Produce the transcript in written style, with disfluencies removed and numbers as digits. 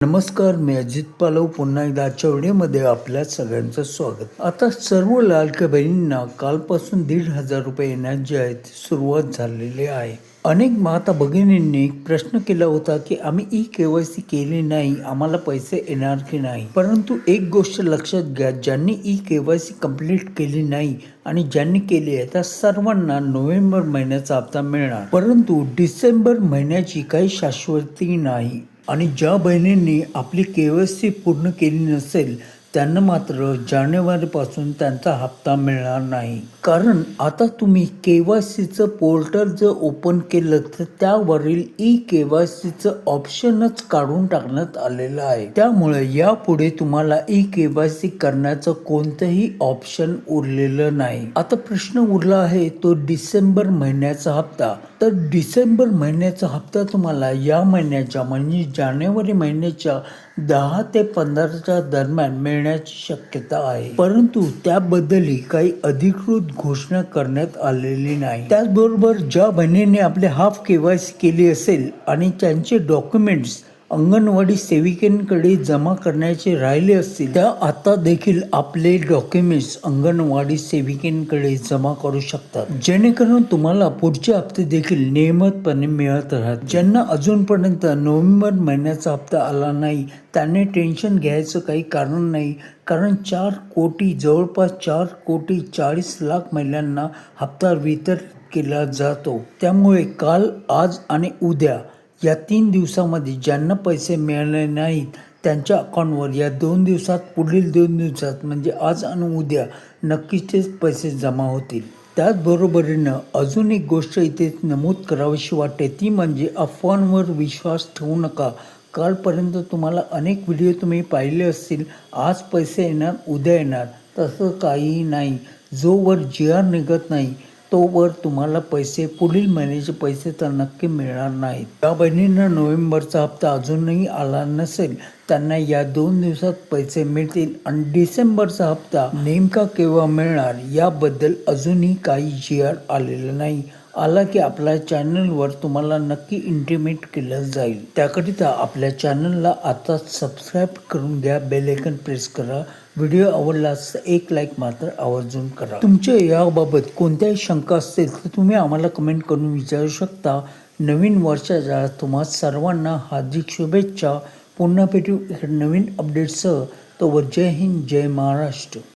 नमस्कार, मी अजित पालव पुन्हा एकदा आजच्या व्हिडिओमध्ये आपल्या सगळ्यांचं स्वागत. आता सर्व लाडक्या बहिणींना कालपासून 1,500 रुपये येण्याची आहे ती सुरुवात झालेली आहे. अनेक माता भगिनींनी प्रश्न केला होता की आम्ही ई-KYC केली नाही, आम्हाला पैसे येणार की नाही. परंतु एक गोष्ट लक्षात घ्या, ज्यांनी ई-KYC कंप्लीट केली नाही आणि ज्यांनी केली आहे त्या सर्वांना नोव्हेंबर महिन्याचा हप्ता मिळणार, परंतु डिसेंबर महिन्याची काही शाश्वती नाही. आणि ज्या बहिणींनी आपली KYC पूर्ण केली नसेल त्यांना मात्र जानेवारीपासून त्यांचा हप्ता मिळणार नाही. कारण आता तुम्ही KYCचं पोर्टल जर ओपन केलं तर त्यावरील ई-KYCचं ऑप्शनच काढून टाकण्यात आलेलं आहे. त्यामुळे यापुढे तुम्हाला ई-KYC करण्याचं कोणतंही ऑप्शन उरलेलं नाही. आता प्रश्न उरला आहे तो डिसेंबर महिन्याचा हप्ता. तर डिसेंबर महिन्याचा हप्ता तुम्हाला या महिन्याच्या म्हणजे जानेवारी महिन्याच्या 10 ते 15च्या दरम्यान मिळण्याची शक्यता आहे, परंतु त्याबद्दलही काही अधिकृत घोषणा करण्यात आलेली नाही. त्याचबरोबर ज्या बहिणीने आपले हाफ KYC केली असेल आणि त्यांचे डॉक्युमेंट्स अंगणवाडी सेविकेंकडे जमा करण्याचे राहिले असतील त्या आता देखील आपले डॉक्युमेंट्स अंगणवाडी सेविकेंकडे जमा करू शकतात, जेणेकरून तुम्हाला पुढचे हप्ते देखील नियमितपणे मिळत राहतात. ज्यांना अजूनपर्यंत नोव्हेंबर महिन्याचा हप्ता आला नाही त्यांनी टेन्शन घ्यायचं काही कारण नाही, कारण 4 कोटी जवळपास 4,40,00,000 महिलांना हप्ता वितरित केला जातो. त्यामुळे काल, आज आणि उद्या या 3 दिवसामध्ये ज्यांना पैसे मिळाले नाहीत त्यांच्या अकाउंटवर या 2 दिवसात, पुढील 2 दिवसात म्हणजे आज आणि उद्या नक्कीच पैसे जमा होतील. त्याचबरोबरीनं अजून एक गोष्ट इथे नमूद करावीशी वाटते ती म्हणजे अफवांवर विश्वास ठेवू नका. कालपर्यंत तुम्हाला अनेक व्हिडिओ तुम्ही पाहिले असतील, आज पैसे येणार उद्या येणार, तसं काहीही नाही. जोवर GR निघत नाही तोवर तुम्हाला पैसे, पुढील महिन्याचे पैसे तर नक्की मिळणार नाहीत. त्या बहिणींना नोव्हेंबरचा हप्ता अजूनही आला नसेल त्यांना या 2 दिवसात पैसे मिळतील आणि डिसेंबरचा हप्ता नेमका केव्हा मिळणार याबद्दल अजूनही काही GR आलेलं नाही. आला की आपल्या चॅनलवर तुम्हाला नक्की इंटिमेट केलं जाईल. त्याकरिता आपल्या चॅनलला आता सबस्क्राईब करून घ्या, बेल आयकॉन प्रेस करा. व्हिडिओ आवडल्यास एक लाईक मात्र आवर्जून करा. तुमच्या याबाबत कोणत्याही शंका असतील तर तुम्ही आम्हाला कमेंट करून विचारू शकता. नवीन वर्षाच्या तुम्हा सर्वांना हार्दिक शुभेच्छा. पुन्हा भेटू नवीन अपडेट्ससह. तोवर जय हिंद, जय महाराष्ट्र.